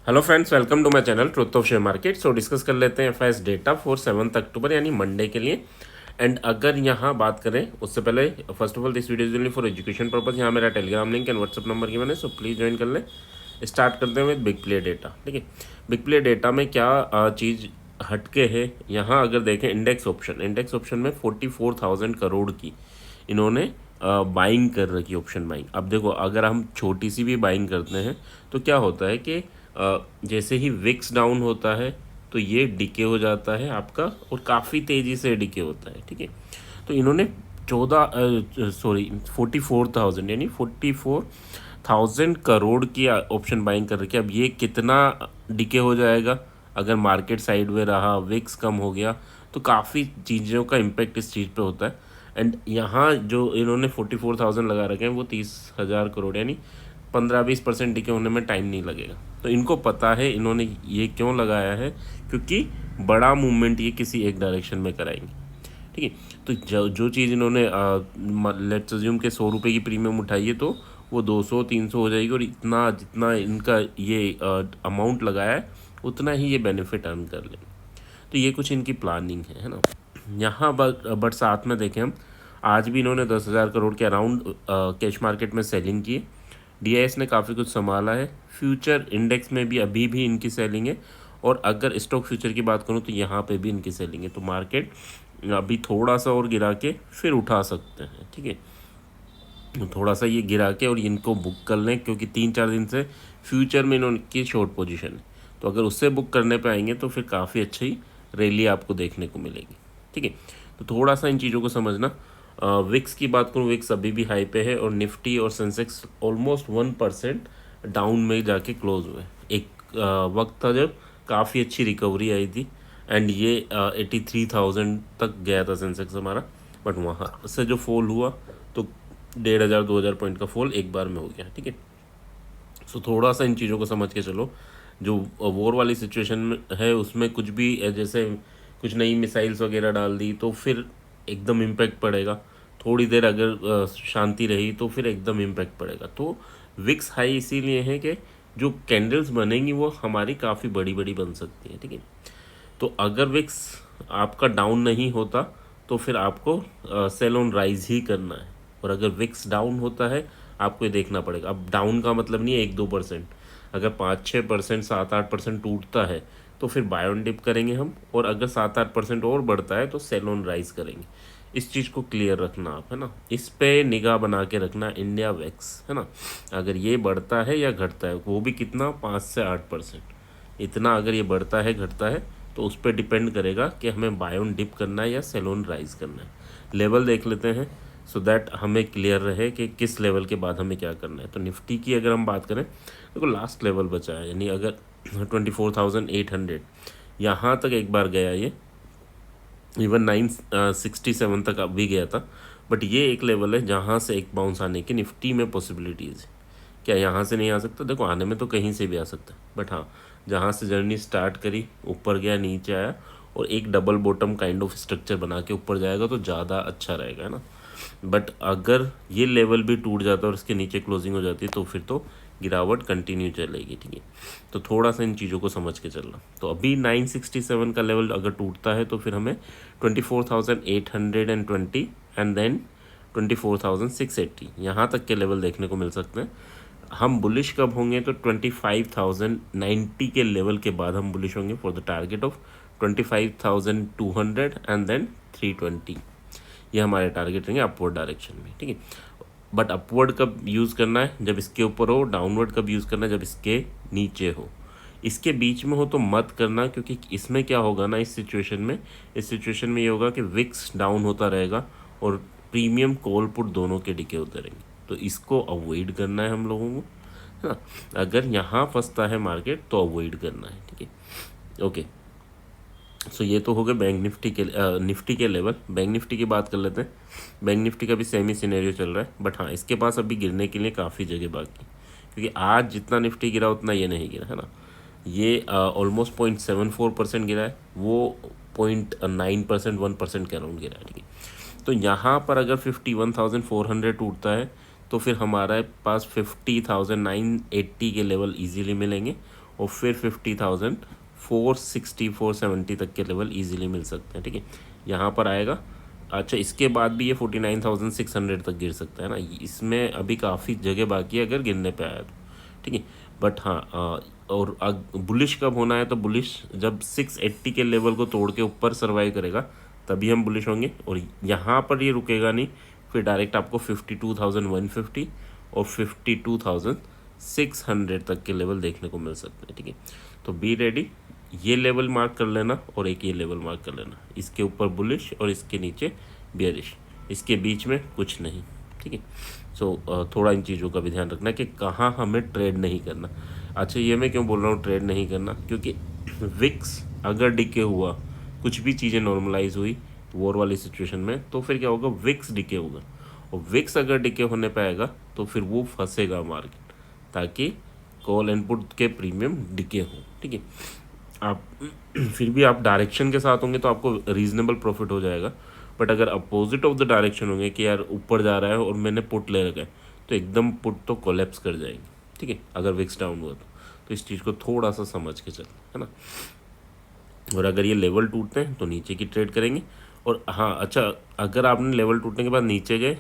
Hello friends, welcome to my channel truth of share market. So discuss कर लेते हैं FIS data for 7 अक्टूबर यानी Monday के लिए। एंड अगर यहाँ बात करें उससे पहले, first of all this video is only for education purpose. यहाँ मेरा Telegram link and WhatsApp number given है, सो प्लीज़ ज्वाइन कर लें। स्टार्ट करते हैं विद बिग प्ले डेटा। ठीक है, बिग प्ले डेटा में क्या चीज़ हटके है। यहाँ अगर देखें इंडेक्स ऑप्शन में 44,000 करोड़ की इन्होंने बाइंग कर रखी, ऑप्शन बाइंग। अब देखो, अगर हम छोटी सी भी बाइंग करते हैं तो क्या होता है कि जैसे ही विक्स डाउन होता है तो ये डिके हो जाता है आपका, और काफ़ी तेज़ी से डिके होता है। ठीक है, तो इन्होंने 44,000 यानी 44,000 करोड़ की ऑप्शन बाइंग कर रखी है। अब ये कितना डिके हो जाएगा अगर मार्केट साइड में रहा, विक्स कम हो गया, तो काफ़ी चीज़ों का इम्पेक्ट इस चीज़ पे होता है। एंड यहाँ जो इन्होंने 44,000 लगा रखे हैं वो 30,000 करोड़, यानी 15-20% डिके होने में टाइम नहीं लगेगा। तो इनको पता है इन्होंने ये क्यों लगाया है, क्योंकि बड़ा मूवमेंट ये किसी एक डायरेक्शन में कराएंगे। ठीक है, तो जो चीज़ इन्होंने लेट्स अज्यूम के 100 रुपये की प्रीमियम उठाई है तो वो 200-300 हो जाएगी, और इतना जितना इनका ये अमाउंट लगाया है उतना ही ये बेनिफिट अर्न कर लेंगे। तो ये कुछ इनकी प्लानिंग है ना। यहाँ बट साथ में देखें हम, आज भी इन्होंने 10,000 करोड़ के अराउंड कैश मार्केट में सेलिंग की है। डीआईएस ने काफ़ी कुछ संभाला है। फ्यूचर इंडेक्स में भी अभी भी इनकी सेलिंग है, और अगर स्टॉक फ्यूचर की बात करूँ तो यहाँ पे भी इनकी सेलिंग है। तो मार्केट अभी थोड़ा सा और गिरा के फिर उठा सकते हैं। ठीक है, थोड़ा सा ये गिरा के और इनको बुक कर लें, क्योंकि 3-4 दिन से फ्यूचर में इनकी शॉर्ट पोजीशन है। तो अगर उससे बुक करने पे आएंगे तो फिर काफ़ी अच्छी रैली आपको देखने को मिलेगी। ठीक है, तो थोड़ा सा इन चीज़ों को समझना। विक्स की बात करूँ, विक्स अभी भी हाई पे है, और निफ्टी और सेंसेक्स ऑलमोस्ट 1% डाउन में जाके क्लोज हुए। एक वक्त था जब काफ़ी अच्छी रिकवरी आई थी, एंड ये 83,000 तक गया था सेंसेक्स हमारा, बट वहाँ से जो फॉल हुआ तो 1,500-2,000 पॉइंट का फॉल एक बार में हो गया। ठीक है, सो थोड़ा सा इन चीज़ों को समझ के चलो। जो वॉर वाली सिचुएशन में है उसमें कुछ भी जैसे कुछ नई मिसाइल्स वगैरह डाल दी तो फिर एकदम इम्पैक्ट पड़ेगा। थोड़ी देर अगर शांति रही तो फिर एकदम इम्पैक्ट पड़ेगा। तो विक्स हाई इसीलिए है कि जो कैंडल्स बनेंगी वो हमारी काफ़ी बड़ी बड़ी बन सकती हैं। ठीक है, तो अगर विक्स आपका डाउन नहीं होता तो फिर आपको सेल ऑन राइज ही करना है, और अगर विक्स डाउन होता है आपको ये देखना पड़ेगा। अब डाउन का मतलब नहीं है 1-2%, अगर 5-6%, 7-8% टूटता है तो फिर बाय ऑन डिप करेंगे हम, और अगर 7-8% और बढ़ता है तो सेल ऑन राइज करेंगे। इस चीज़ को क्लियर रखना आप, है ना। इस पे निगाह बना के रखना इंडिया वेक्स, है ना। अगर ये बढ़ता है या घटता है, वो भी कितना, 5 से 8%, इतना अगर ये बढ़ता है घटता है तो उस पर डिपेंड करेगा कि हमें बाय ऑन डिप करना है या सेल ऑन राइज करना है। लेवल देख लेते हैं सो दैट हमें क्लियर रहे कि किस लेवल के बाद हमें क्या करना है। तो निफ्टी की अगर हम बात करें, देखो लास्ट लेवल बचा है, यानी अगर 24,800 यहाँ तक एक बार गया, ये इवन 967 तक अभी गया था, बट ये एक लेवल है जहाँ से एक बाउंस आने की निफ्टी में पॉसिबिलिटीज़ है। क्या यहाँ से नहीं आ सकता? देखो, आने में तो कहीं से भी आ सकता है, बट हाँ, जहाँ से जर्नी स्टार्ट करी, ऊपर गया, नीचे आया, और एक double bottom kind of structure बना के ऊपर जाएगा तो ज़्यादा अच्छा रहेगा, है ना। बट अगर ये लेवल भी टूट जाता है और इसके नीचे क्लोजिंग हो जाती है तो फिर तो गिरावट कंटिन्यू चलेगी। ठीक है, तो थोड़ा सा इन चीज़ों को समझ के चलना। तो अभी 967 का लेवल अगर टूटता है तो फिर हमें 24,820 एंड देन 24,680 यहाँ तक के लेवल देखने को मिल सकते हैं। हम बुलिश कब होंगे? तो 25,090 के लेवल के बाद हम बुलिश होंगे for the target of 25,200 and then 320। ये हमारे टारगेट रहेंगे अपवर्ड डायरेक्शन में। ठीक है, बट अपवर्ड कब यूज़ करना है? जब इसके ऊपर हो। डाउनवर्ड कब यूज़ करना है? जब इसके नीचे हो। इसके बीच में हो तो मत करना, क्योंकि इसमें क्या होगा ना, इस सिचुएशन में ये होगा कि विक्स डाउन होता रहेगा और प्रीमियम कॉल पुट दोनों के डिके होते रहेंगे। तो इसको अवॉइड करना है हम लोगों को, है ना। अगर यहाँ फंसता है मार्केट तो अवॉइड करना है। ठीक है, ओके। सो ये तो हो गए बैंक निफ्टी के लेवल। बैंक निफ्टी की बात कर लेते हैं। बैंक निफ्टी का भी सेम ही सिनेरियो चल रहा है, बट हाँ, इसके पास अभी गिरने के लिए काफ़ी जगह बाकी, क्योंकि आज जितना निफ्टी गिरा उतना ये नहीं गिरा, है ना। ये ऑलमोस्ट 0.74% गिरा है, वो 0.9%, 1% के अराउंड गिरा है। ठीक है, तो यहाँ पर अगर 51,400 टूटता है तो फिर हमारे पास 50,980 के लेवल इजीली मिलेंगे, और फिर 50,000 460 470 तक के लेवल इजीली मिल सकते हैं। ठीक है, यहाँ पर आएगा। अच्छा, इसके बाद भी ये 49,600 तक गिर सकता है ना, इसमें अभी काफ़ी जगह बाकी है अगर गिरने पे आया तो। ठीक है, बट हाँ और बुलिश कब होना है, तो बुलिश जब 680 के लेवल को तोड़ के ऊपर सर्वाइव करेगा तभी हम बुलिश होंगे, और यहाँ पर ये रुकेगा नहीं, फिर डायरेक्ट आपको 52,150 और 52,600 तक के लेवल देखने को मिल सकते हैं। ठीक है, तो बी रेडी, ये लेवल मार्क कर लेना और एक ये लेवल मार्क कर लेना, इसके ऊपर बुलिश और इसके नीचे बेयरिश, इसके बीच में कुछ नहीं। ठीक है, सो थोड़ा इन चीज़ों का भी ध्यान रखना कि कहाँ हमें ट्रेड नहीं करना। अच्छा, ये मैं क्यों बोल रहा हूँ ट्रेड नहीं करना, क्योंकि विक्स अगर डिके हुआ, कुछ भी चीज़ें नॉर्मलाइज हुई वॉर वाली सिचुएशन में, तो फिर क्या होगा, विक्स डिके होगा, और विक्स अगर डिके होने पे आएगा तो फिर वो फंसेगा मार्केट, ताकि कॉल एंड पुट के प्रीमियम डिके हो। ठीक है, आप फिर भी आप डायरेक्शन के साथ होंगे तो आपको रीजनेबल प्रॉफिट हो जाएगा, बट अगर अपोजिट ऑफ द डायरेक्शन होंगे कि यार ऊपर जा रहा है और मैंने पुट ले रखा है, तो एकदम पुट तो कोलैप्स कर जाएगी। ठीक है, अगर विक्स डाउन हुआ तो इस चीज़ को थोड़ा सा समझ के चल, है ना। और अगर ये लेवल टूटते हैं तो नीचे की ट्रेड करेंगे। और हाँ अच्छा, अगर आपने लेवल टूटने के बाद नीचे गए,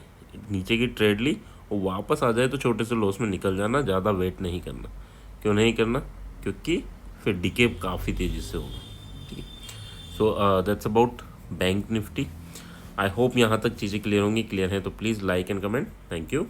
नीचे की ट्रेड ली और वापस आ जाए तो छोटे से लॉस में निकल जाना, ज़्यादा वेट नहीं करना। क्यों नहीं करना, क्योंकि फिर डिके काफ़ी तेज़ी से होगा। ठीक है, so that's about bank Nifty. I hope यहाँ तक चीज़ें क्लियर होंगी। क्लियर हैं तो please like and comment. Thank you.